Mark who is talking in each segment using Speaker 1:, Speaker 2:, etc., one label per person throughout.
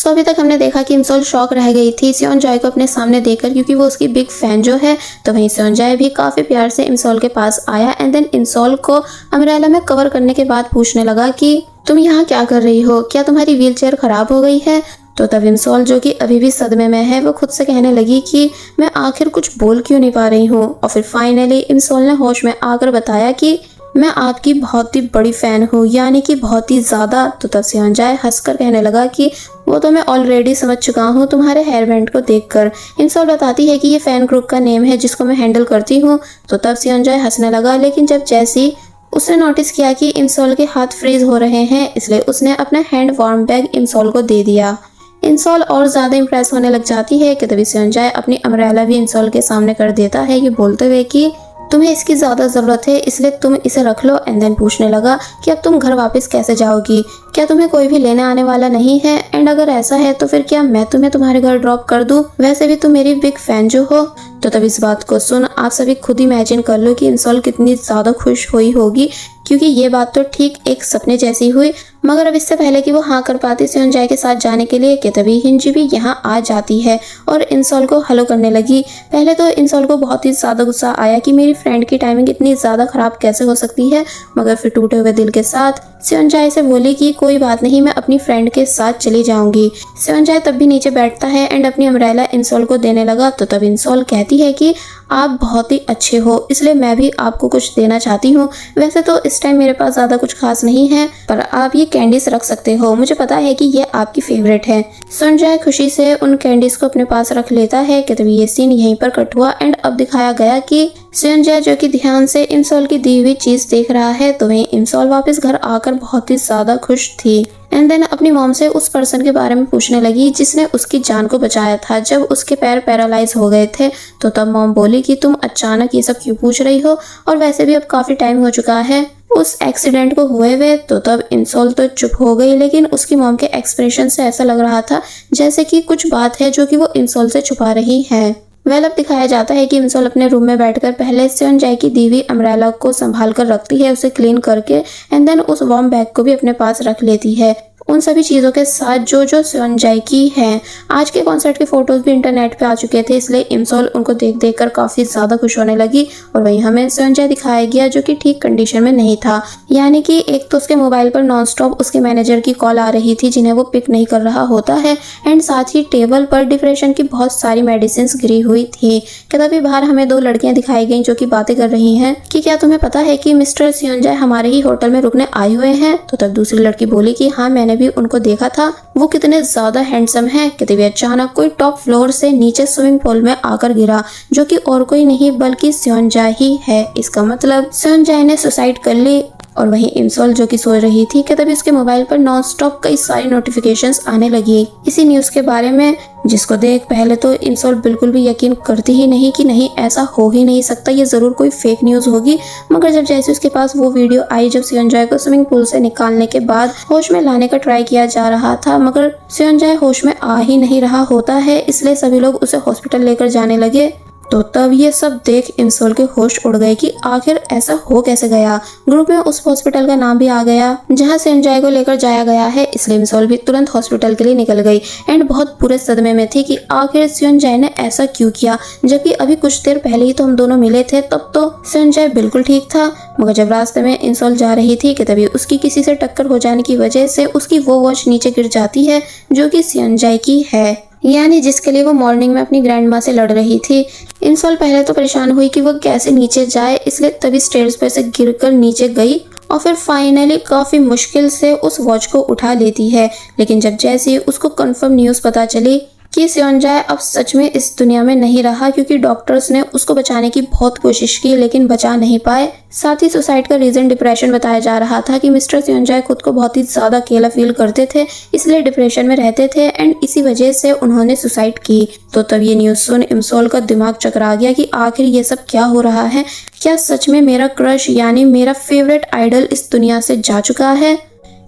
Speaker 1: सो अभी तक हमने देखा कि इमसोल शॉक रह गई थी सियोन जॉय को अपने सामने देखकर, क्योंकि वो उसकी बिग फैन जो है। तो वहीं सियोन जॉय भी काफी प्यार से इमसोल के पास आया एंड देन इमसोल को अम्ब्रेला में कवर करने के बाद पूछने लगा कि तुम यहाँ क्या कर रही हो, क्या तुम्हारी व्हीलचेयर खराब हो गई है। तो तब इमसोल जो कि अभी भी सदमे में है, वो खुद से कहने लगी कि मैं आखिर कुछ बोल क्यों नहीं पा रही हूँ। और फिर फाइनली इमसोल ने होश में आकर बताया कि मैं आपकी बहुत ही बड़ी फैन हूँ, यानी कि बहुत ही ज्यादा। तो तब सियोन जॉय हंसकर कहने लगा कि वो तो मैं ऑलरेडी समझ चुका हूँ तुम्हारे हेयर बैंड को देखकर। इमसोल बताती है कि ये फैन ग्रुप का नेम है जिसको मैं हैंडल करती हूँ। तो तब सियोन जॉय हंसने लगा, लेकिन जब जैसी उसने नोटिस किया कि इमसोल के हाथ फ्रीज हो रहे हैं, इसलिए उसने अपना हैंड वार्म बैग इमसोल को दे दिया। इमसोल और ज्यादा इम्प्रेस होने लग जाती है कि तभी सियोन जॉय अपनी अम्ब्रेला भी इमसोल के सामने कर देता है, ये बोलते हुए कि तुम्हें इसकी ज्यादा जरूरत है इसलिए तुम इसे रख लो। एंड देन पूछने लगा कि अब तुम घर वापस कैसे जाओगी, क्या तुम्हें कोई भी लेने आने वाला नहीं है, एंड अगर ऐसा है तो फिर क्या मैं तुम्हें तुम्हारे घर ड्रॉप कर दूं, वैसे भी तुम मेरी बिग फैन जो हो। तो तब इस बात को सुन आप सभी खुद इमेजिन कर लो कि इमसोल कितनी ज्यादा खुश हुई होगी, क्योंकि ये बात तो ठीक एक सपने जैसी हुई। मगर अब इससे पहले कि वो हाँ कर पाती सियोन जॉय के साथ जाने के लिए कि तभी हिंजी भी यहाँ आ जाती है और इमसोल को हेलो करने लगी। पहले तो इमसोल को बहुत ही ज्यादा गुस्सा आया कि मेरी फ्रेंड की टाइमिंग इतनी ज्यादा खराब कैसे हो सकती है, मगर फिर टूटे हुए दिल के साथ सियोन जॉय से बोली कि कोई बात नहीं, मैं अपनी फ्रेंड के साथ चली जाऊंगी। सियोन जॉय तब भी नीचे बैठता है एंड अपनी अम्ब्रेला इमसोल को देने लगा। तो तब इमसोल कहती है कि आप बहुत ही अच्छे हो, इसलिए मैं भी आपको कुछ देना चाहती हूँ। वैसे तो इस टाइम मेरे पास ज्यादा कुछ खास नहीं है, पर आप ये कैंडीज रख सकते हो, मुझे पता है कि ये आपकी फेवरेट है। सियोन जॉय खुशी से उन कैंडीज को अपने पास रख लेता है कि तभी ये सीन यहीं पर कट हुआ एंड अब दिखाया गया कि सियोन जॉय जो कि ध्यान से इमसोल की दी हुई चीज देख रहा है। तो वहीं इमसोल वापस घर आकर बहुत ही ज्यादा खुश थी एंड देन अपनी मॉम से उस पर्सन के बारे में पूछने लगी जिसने उसकी जान को बचाया था जब उसके पैर पैरालाइज हो गए थे। तो तब मॉम बोली कि तुम अचानक ये सब क्यों पूछ रही हो, और वैसे भी अब काफी टाइम हो चुका है उस एक्सीडेंट को हुए हुए। तो तब इमसोल तो चुप हो गई, लेकिन उसकी मॉम के एक्सप्रेशन से ऐसा लग रहा था जैसे कि कुछ बात है जो कि वो इमसोल से छुपा रही है। वेल अब दिखाया जाता है कि इमसोल अपने रूम में बैठकर पहले सियोन जॉय की दी हुई अम्ब्रेला को संभाल कर रखती है, उसे क्लीन करके एंड देन उस वार्म बैग को भी अपने पास रख लेती है उन सभी चीजों के साथ जो जो सियोन जॉय की है। आज के कॉन्सर्ट के फोटोज भी इंटरनेट पे आ चुके थे, इसलिए इमसोल उनको देख देख कर काफी ज्यादा खुश होने लगी। और वहीं हमें सियोन जॉय दिखाया गया जो कि ठीक कंडीशन में नहीं था, यानी कि एक तो उसके मोबाइल पर नॉनस्टॉप उसके मैनेजर की कॉल आ रही थी जिन्हें वो पिक नहीं कर रहा होता है, एंड साथ ही टेबल पर डिप्रेशन की बहुत सारी मेडिसिन गिरी हुई थी। तभी बाहर हमें दो लड़कियां दिखाई गई जो कि बातें कर रही हैं कि क्या तुम्हें पता है कि मिस्टर सियोन जॉय हमारे ही होटल में रुकने आए हुए हैं। तो तब दूसरी लड़की बोली कि हाँ मैंने भी उनको देखा था, वो कितने ज्यादा हैंडसम है। कि तभी अचानक कोई टॉप फ्लोर से नीचे स्विमिंग पूल में आकर गिरा, जो कि और कोई नहीं बल्कि सियोन जॉय ही है। इसका मतलब सियोन जॉय ने सुसाइड कर ली। और वहीं इमसोल जो कि सो रही थी कि तभी उसके मोबाइल पर नॉनस्टॉप कई सारी नोटिफिकेशंस आने लगी इसी न्यूज के बारे में, जिसको देख पहले तो इमसोल बिल्कुल भी यकीन करती ही नहीं कि नहीं ऐसा हो ही नहीं सकता, ये जरूर कोई फेक न्यूज होगी। मगर जब जैसे उसके पास वो वीडियो आई जब सियोन जॉय को स्विमिंग पूल से निकालने के बाद होश में लाने का ट्राई किया जा रहा था, मगर सियोन जॉय होश में आ ही नहीं रहा होता है, इसलिए सभी लोग उसे हॉस्पिटल लेकर जाने लगे। तो तब ये सब देख इमसोल के होश उड़ गए कि आखिर ऐसा हो कैसे गया। ग्रुप में उस हॉस्पिटल का नाम भी आ गया जहां सियोन जॉय को लेकर जाया गया है, इसलिए इमसोल भी तुरंत हॉस्पिटल के लिए निकल गई एंड बहुत बुरे सदमे में थी कि आखिर सियोन जॉय ने ऐसा क्यों किया, जबकि अभी कुछ देर पहले ही तो हम दोनों मिले थे, तब तो सियोन जॉय बिल्कुल ठीक था। मगर जब रास्ते में इमसोल जा रही थी कि तभी उसकी किसी से टक्कर हो जाने की वजह से उसकी वो वॉच नीचे गिर जाती है जो कि सियोन जॉय की है, यानी जिसके लिए वो मॉर्निंग में अपनी ग्रैंड माँ से लड़ रही थी। इमसोल पहले तो परेशान हुई कि वो कैसे नीचे जाए, इसलिए तभी स्टेयर्स पर से गिरकर नीचे गई और फिर फाइनली काफी मुश्किल से उस वॉच को उठा लेती है। लेकिन जब जैसे उसको कंफर्म न्यूज पता चली कि सियोन जॉय अब सच में इस दुनिया में नहीं रहा, क्योंकि डॉक्टर्स ने उसको बचाने की बहुत कोशिश की लेकिन बचा नहीं पाए। साथ ही सुसाइड का रीजन डिप्रेशन बताया जा रहा था कि मिस्टर सियोन जॉय खुद को बहुत ही ज्यादा अकेला फील करते थे, इसलिए डिप्रेशन में रहते थे एंड इसी वजह से उन्होंने सुसाइड की। तो तब ये न्यूज सुन इमसोल का दिमाग चकरा गया कि आखिर ये सब क्या हो रहा है, क्या सच में मेरा क्रश यानी मेरा फेवरेट आइडल इस दुनिया से जा चुका है।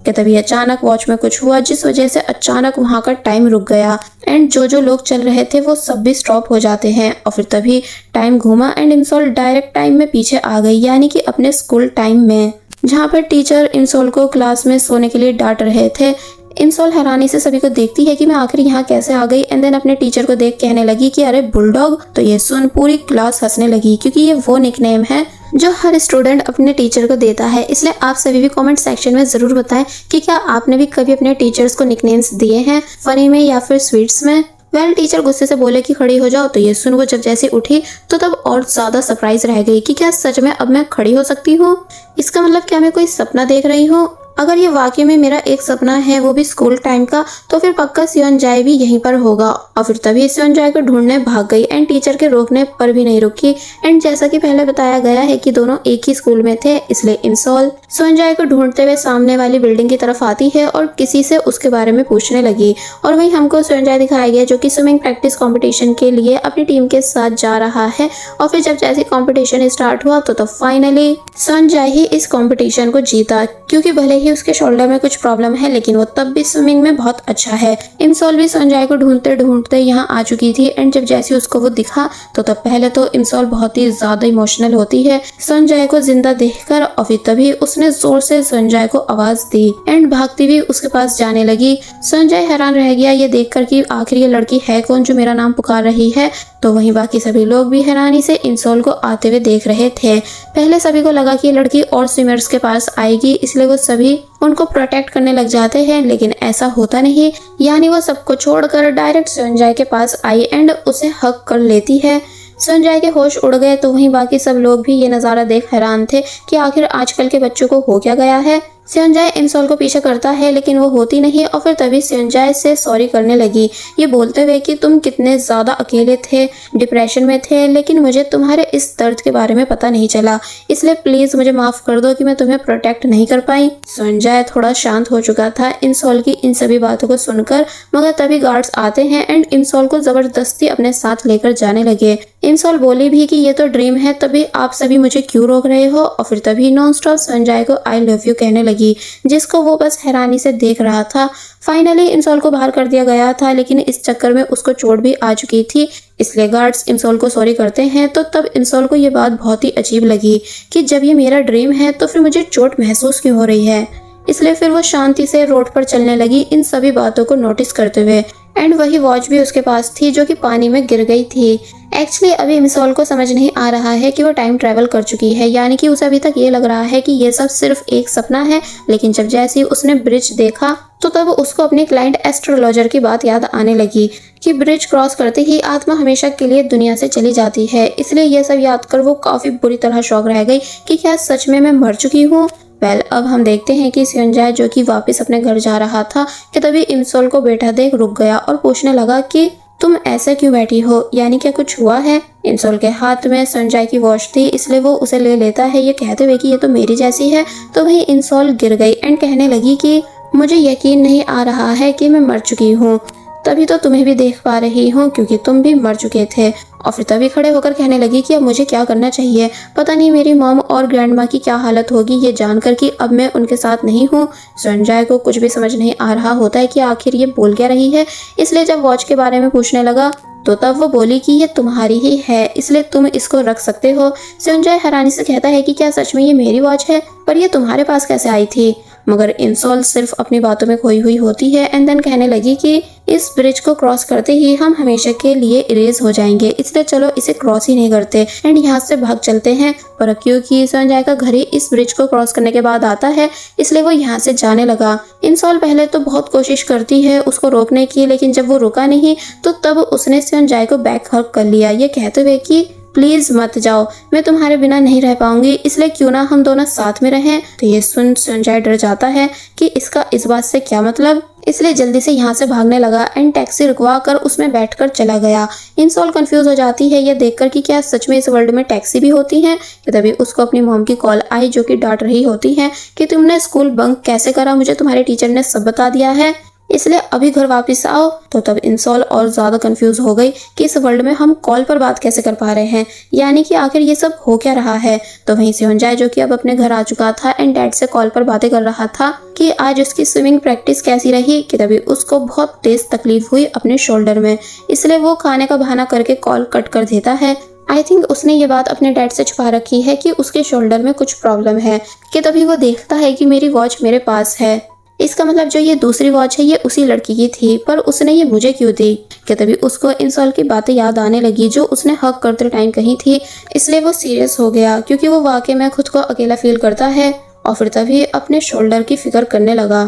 Speaker 1: कि तभी अचानक वॉच में कुछ हुआ जिस वजह से अचानक वहां का टाइम रुक गया एंड जो लोग चल रहे थे वो सब भी स्टॉप हो जाते हैं। और फिर तभी टाइम घूमा एंड इमसोल डायरेक्ट टाइम में पीछे आ गई, यानी कि अपने स्कूल टाइम में, जहाँ पर टीचर इमसोल को क्लास में सोने के लिए डांट रहे थे। इंसॉल हैरानी से सभी को देखती है कि मैं आखिर यहाँ कैसे आ गई एंड देन अपने टीचर को देख कहने लगी कि अरे बुलडॉग। तो ये सुन पूरी क्लास हंसने लगी क्योंकि ये वो निकनेम है जो हर स्टूडेंट अपने टीचर को देता है। इसलिए आप सभी भी कमेंट सेक्शन में जरूर बताएं कि क्या आपने भी कभी अपने टीचर्स को निकनेम्स दिए हैं, फनी में या फिर स्वीट्स में। टीचर गुस्से से बोले कि खड़ी हो जाओ। तो ये सुन वो जब जैसे उठी तो तब और ज्यादा सरप्राइज रह गई कि क्या सच में अब मैं खड़ी हो सकती हूँ। इसका मतलब क्या मैं कोई सपना देख रही हूँ? अगर ये वाकई में मेरा एक सपना है, वो भी स्कूल टाइम का, तो फिर पक्का सियोनजाए भी यहीं पर होगा। और फिर तभी सियोनजाए को ढूंढने भाग गई एंड टीचर के रोकने पर भी नहीं रुकी। एंड जैसा कि पहले बताया गया है कि दोनों एक ही स्कूल में थे, इसलिए इंसॉल सियोनजाए को ढूंढते हुए सामने वाली बिल्डिंग की तरफ आती है और किसी से उसके बारे में पूछने लगी। और वहीं हमको सियोनजाए दिखाया गया जो कि स्विमिंग प्रैक्टिस कॉम्पिटिशन के लिए अपनी टीम के साथ जा रहा है। और फिर जब जैसे कॉम्पिटिशन स्टार्ट हुआ तो फाइनली सियोनजाए ही इस कॉम्पिटिशन को जीता, क्योंकि भले ही उसके शोल्डर में कुछ प्रॉब्लम है लेकिन वो तब भी स्विमिंग में बहुत अच्छा है। इंसॉल भी सियोनजाए को ढूंढते ढूंढते यहाँ आ चुकी थी एंड जब जैसे उसको वो दिखा तो तब पहले तो इंसॉल बहुत ही ज्यादा इमोशनल होती है सियोनजाए को जिंदा देखकर। और फिर तभी उसने जोर से सियोनजाए को आवाज दी एंड भागती हुई उसके पास जाने लगी। सियोनजाए हैरान रह गया ये देखकर कि आखिर ये लड़की है कौन जो मेरा नाम पुकार रही है। तो वहीं बाकी सभी लोग भी हैरानी से इंसॉल को आते हुए देख रहे थे। पहले सभी को लगा कि ये लड़की और स्विमर्स के पास आएगी, इसलिए वो सभी उनको प्रोटेक्ट करने लग जाते हैं, लेकिन ऐसा होता नहीं। यानी वो सबको छोड़कर डायरेक्ट सियोनजाए के पास आई एंड उसे हक कर लेती है। सियोनजाए के होश उड़ गए। तो वहीं बाकी सब लोग भी ये नज़ारा देख हैरान थे कि आखिर आजकल के बच्चों को हो क्या गया है। सियोनजाए इंसॉल को पीछे करता है लेकिन वो होती नहीं। और फिर तभी सियोनजाए से सॉरी करने लगी, ये बोलते हुए कि तुम कितने ज़्यादा अकेले थे, डिप्रेशन में थे, लेकिन मुझे तुम्हारे इस दर्द के बारे में पता नहीं चला, इसलिए प्लीज़ मुझे माफ़ कर दो कि मैं तुम्हें प्रोटेक्ट नहीं कर पाई। सियोनजाए थोड़ा शांत हो चुका था इंसॉल की इन सभी बातों को सुनकर, मगर तभी गार्ड्स आते हैं एंड इंसॉल को ज़बरदस्ती अपने साथ लेकर जाने लगे। इंसॉल बोली भी कि ये तो ड्रीम है, तभी आप सभी मुझे क्यों रोक रहे हो। और फिर तभी नॉन स्टॉप सियोनजाए को आई लव यू कहने लगी, जिसको वो बस हैरानी से देख रहा था। फाइनली इंसॉल को बाहर कर दिया गया था, लेकिन इस चक्कर में उसको चोट भी आ चुकी थी, इसलिए गार्ड्स इंसॉल को सॉरी करते हैं। तो तब इंसॉल को ये बात बहुत ही अजीब लगी कि जब ये मेरा ड्रीम है तो फिर मुझे चोट महसूस क्यों हो रही है। इसलिए फिर वो शांति से रोड पर चलने लगी इन सभी बातों को नोटिस करते हुए। एंड वही वॉच भी उसके पास थी जो कि पानी में गिर गई थी। एक्चुअली अभी इंसॉल को समझ नहीं आ रहा है कि वो टाइम ट्रैवल कर चुकी है, यानी कि उसे अभी तक ये लग रहा है कि ये सब सिर्फ एक सपना है। लेकिन जब जैसे ही उसने ब्रिज देखा तो तब उसको अपने क्लाइंट एस्ट्रोलॉजर की बात याद आने लगी कि ब्रिज क्रॉस करते ही आत्मा हमेशा के लिए दुनिया से चली जाती है। इसलिए ये सब याद कर वो काफी बुरी तरह शॉक रह गई कि क्या सच में मैं मर चुकी हूँ। अब हम देखते हैं कि सियोनजाए जो कि वापस अपने घर जा रहा था कि तभी इंसॉल को बैठा देख रुक गया और पूछने लगा कि तुम ऐसे क्यों बैठी हो, यानी क्या कुछ हुआ है। इंसॉल के हाथ में सियोनजाए की वॉच थी, इसलिए वो उसे ले लेता है ये कहते हुए कि ये तो मेरी जैसी है। तो वही इंसॉल गिर गई एंड कहने लगी कि मुझे यकीन नहीं आ रहा है कि मैं मर चुकी हूँ, तभी तो तुम्हें भी देख पा रही हूँ क्योंकि तुम भी मर चुके थे। और फिर तभी खड़े होकर कहने लगी कि अब मुझे क्या करना चाहिए, पता नहीं मेरी मॉम और ग्रैंड माँ की क्या हालत होगी ये जानकर कि अब मैं उनके साथ नहीं हूँ। सियोनजाए को कुछ भी समझ नहीं आ रहा होता है कि आखिर ये बोल क्या रही है। इसलिए जब वॉच के बारे में पूछने लगा तो तब वो बोली कि ये तुम्हारी ही है, इसलिए तुम इसको रख सकते हो। सियोनजाए हैरानी से कहता है कि क्या सच में ये मेरी वॉच है, पर ये तुम्हारे पास कैसे आई थी। मगर इंसॉल सिर्फ अपनी बातों में खोई हुई होती है एंड देन कहने लगी कि इस ब्रिज को क्रॉस करते ही हम हमेशा के लिए इरेज हो जाएंगे, इसलिए चलो इसे क्रॉस ही नहीं करते एंड यहाँ से भाग चलते हैं। पर क्योंकि सियोनजाए का घर ही इस ब्रिज को क्रॉस करने के बाद आता है, इसलिए वो यहाँ से जाने लगा। इंसॉल पहले तो बहुत कोशिश करती है उसको रोकने की, लेकिन जब वो रुका नहीं तो तब उसने सियोनजाए को बैक हग कर लिया ये कहते हुए कि प्लीज मत जाओ, मैं तुम्हारे बिना नहीं रह पाऊंगी, इसलिए क्यों ना हम दोनों साथ में रहें। तो ये सुन सियोनजाए डर जाता है कि इसका इस बात से क्या मतलब, इसलिए जल्दी से यहाँ से भागने लगा एंड टैक्सी रुकवा कर उसमें बैठकर चला गया। इंसॉल कंफ्यूज हो जाती है ये देखकर कि क्या सच में इस वर्ल्ड में टैक्सी भी होती है। तभी उसको अपनी मॉम की कॉल आई जो कि डांट रही होती है कि तुमने स्कूल बंक कैसे करा, मुझे तुम्हारे टीचर ने सब बता दिया है, इसलिए अभी घर वापस आओ। तो तब इंसॉल और ज्यादा कंफ्यूज हो गई कि इस वर्ल्ड में हम कॉल पर बात कैसे कर पा रहे हैं, यानी कि आखिर ये सब हो क्या रहा है। तो वहीं सियोनजाए जो कि अब अपने घर आ चुका था एंड डैड से कॉल पर बातें कर रहा था कि आज उसकी स्विमिंग प्रैक्टिस कैसी रही, कि तभी उसको बहुत तेज तकलीफ हुई अपने शोल्डर में, इसलिए वो खाने का बहाना करके कॉल कट कर देता है। आई थिंक उसने ये बात अपने डैड से छुपा रखी है कि उसके शोल्डर में कुछ प्रॉब्लम है। कि तभी वो देखता है कि मेरी वॉच मेरे पास है। इसका मतलब जो ये दूसरी वॉच है ये उसी लड़की की थी, पर उसने ये मुझे क्यों दी। कि तभी उसको इंसॉल की बातें याद आने लगी जो उसने हक करते टाइम कही थी, इसलिए वो सीरियस हो गया क्योंकि वो वाकई में खुद को अकेला फील करता है और फिर तभी अपने शोल्डर की फिक्र करने लगा।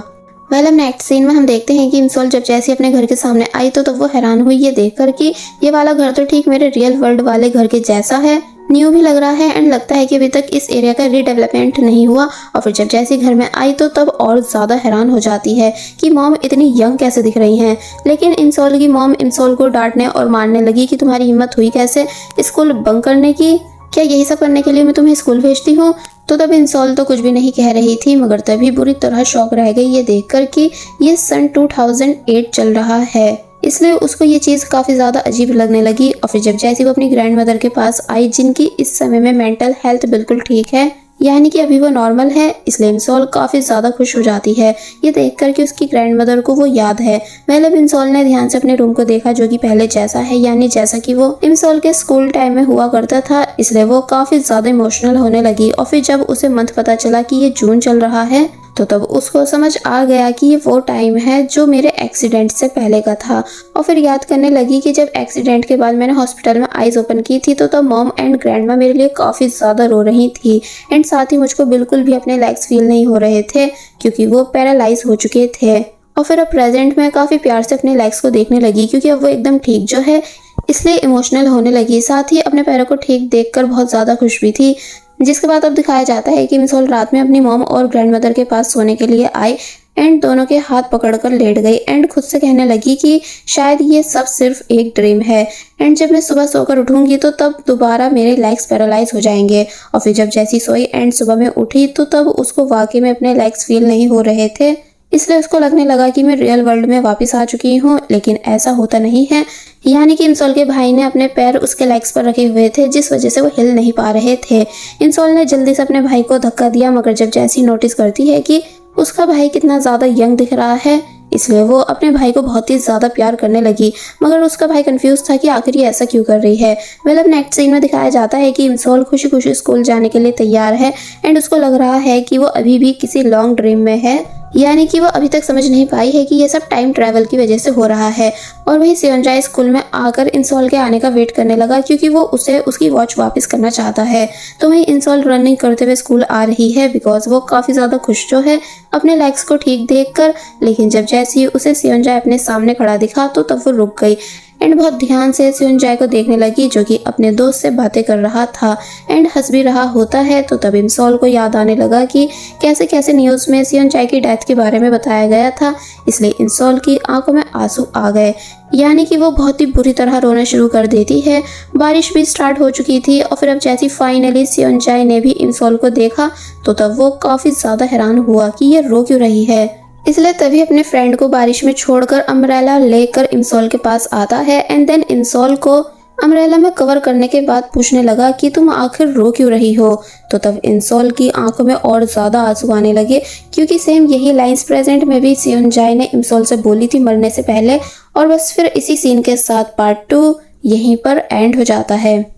Speaker 1: वेल अब नेक्स्ट सीन में हम देखते हैं कि इंसॉल जब जैसे अपने घर के सामने आई तो तब वो हैरान हुई ये देखकर कि ये वाला घर तो ठीक मेरे रियल वर्ल्ड वाले घर के जैसा है, न्यू भी लग रहा है एंड लगता है कि अभी तक इस एरिया का रीडेवलपमेंट नहीं हुआ। और फिर जब जैसी घर में आई तो तब और ज़्यादा हैरान हो जाती है कि मॉम इतनी यंग कैसे दिख रही हैं। लेकिन इंसॉल की मॉम इंसॉल को डांटने और मारने लगी कि तुम्हारी हिम्मत हुई कैसे स्कूल बंक करने की, क्या यही सब करने के लिए मैं तुम्हें स्कूल भेजती हूँ। तो तब इंसॉल तो कुछ भी नहीं कह रही थी, मगर तभी बुरी तरह शॉक रह गई ये देखकर कि ये सन 2008 चल रहा है, इसलिए उसको ये चीज़ काफ़ी ज़्यादा अजीब लगने लगी। और फिर जब जैसे वो अपनी ग्रैंड मदर के पास आई जिनकी इस समय में मेंटल हेल्थ बिल्कुल ठीक है, यानी कि अभी वो नॉर्मल है, इसलिए इंसॉल काफ़ी ज़्यादा खुश हो जाती है ये देखकर कि उसकी ग्रैंड मदर को वो याद है। मतलब इंसॉल ने ध्यान से अपने रूम को देखा जो कि पहले जैसा है, यानी जैसा कि वो इंसॉल के स्कूल टाइम में हुआ करता था, इसलिए वो काफ़ी ज़्यादा इमोशनल होने लगी। और फिर जब उसे मंथ पता चला कि ये जून चल रहा है तो तब उसको समझ आ गया कि ये वो टाइम है जो मेरे एक्सीडेंट से पहले का था। और फिर याद करने लगी कि जब एक्सीडेंट के बाद मैंने हॉस्पिटल में आईज ओपन की थी तो तब मॉम एंड ग्रैंडमा मेरे लिए काफ़ी ज़्यादा रो रही थी एंड साथ ही मुझको बिल्कुल भी अपने लेग्स फील नहीं हो रहे थे क्योंकि वो पैरालाइज हो चुके थे। और फिर अब प्रेजेंट में काफ़ी प्यार से अपने लेग्स को देखने लगी क्योंकि अब वो एकदम ठीक जो है, इसलिए इमोशनल होने लगी। साथ ही अपने पैरों को ठीक देखकर बहुत ज़्यादा खुश भी थी। जिसके बाद अब दिखाया जाता है कि इंसॉल रात में अपनी मॉम और ग्रैंड मदर के पास सोने के लिए आई एंड दोनों के हाथ पकड़कर लेट गई एंड खुद से कहने लगी कि शायद ये सब सिर्फ एक ड्रीम है एंड जब मैं सुबह सोकर उठूंगी तो तब दोबारा मेरे लेग्स पैरालाइज हो जाएंगे। और फिर जब जैसी सोई एंड सुबह में उठी तो तब उसको वाकई में अपने लेग्स फील नहीं हो रहे थे, इसलिए उसको लगने लगा कि मैं रियल वर्ल्ड में वापस आ चुकी हूँ, लेकिन ऐसा होता नहीं है। यानी कि इंसॉल के भाई ने अपने पैर उसके लेग्स पर रखे हुए थे जिस वजह से वो हिल नहीं पा रहे थे। इंसॉल ने जल्दी से अपने भाई को धक्का दिया, मगर जब जैसी नोटिस करती है कि उसका भाई कितना ज़्यादा यंग दिख रहा है, इसलिए वो अपने भाई को बहुत ही ज़्यादा प्यार करने लगी। मगर उसका भाई कंफ्यूज था कि आखिर ये ऐसा क्यों कर रही है। वेल अब नेक्स्ट सीन में दिखाया जाता है कि इंसॉल खुशी खुशी स्कूल जाने के लिए तैयार है एंड उसको लग रहा है कि वो अभी भी किसी लॉन्ग ड्रीम में है, यानी कि वो अभी तक समझ नहीं पाई है कि ये सब टाइम ट्रैवल की वजह से हो रहा है। और वही सेओनजाए स्कूल में आकर इंसॉल के आने का वेट करने लगा क्योंकि वो उसे उसकी वॉच वापस करना चाहता है। तो वही इंसॉल रनिंग करते हुए स्कूल आ रही है बिकॉज वो काफ़ी ज़्यादा खुश जो है अपने लेग्स को ठीक देखकर। लेकिन जब जैसे ही उसे सेओनजाए अपने सामने खड़ा दिखा तो तब वो रुक गई एंड बहुत ध्यान से सेओनजाए को देखने लगी जो कि अपने दोस्त से बातें कर रहा था एंड हंस भी रहा होता है। तो तब इंसॉल को याद आने लगा कि कैसे कैसे न्यूज़ में सेओनजाए की डेथ के बारे में बताया गया था, इसलिए इंसॉल की आंखों में आंसू आ गए, यानी कि वो बहुत ही बुरी तरह रोना शुरू कर देती है। बारिश भी स्टार्ट हो चुकी थी और फिर अब जैसी फाइनली सेओनजाए ने भी इंसॉल को देखा तो तब वो काफ़ी ज़्यादा हैरान हुआ कि ये रो क्यों रही है, इसलिए तभी अपने फ्रेंड को बारिश में छोड़कर अम्ब्रेला लेकर इंसॉल के पास आता है एंड देन इंसॉल को अम्ब्रेला में कवर करने के बाद पूछने लगा कि तुम आखिर रो क्यों रही हो। तो तब इंसॉल की आंखों में और ज़्यादा आंसू आने लगे क्योंकि सेम यही लाइंस प्रेजेंट में भी सेओनजाए ने इंसॉल से बोली थी मरने से पहले। और बस फिर इसी सीन के साथ पार्ट 2 यहीं पर एंड हो जाता है।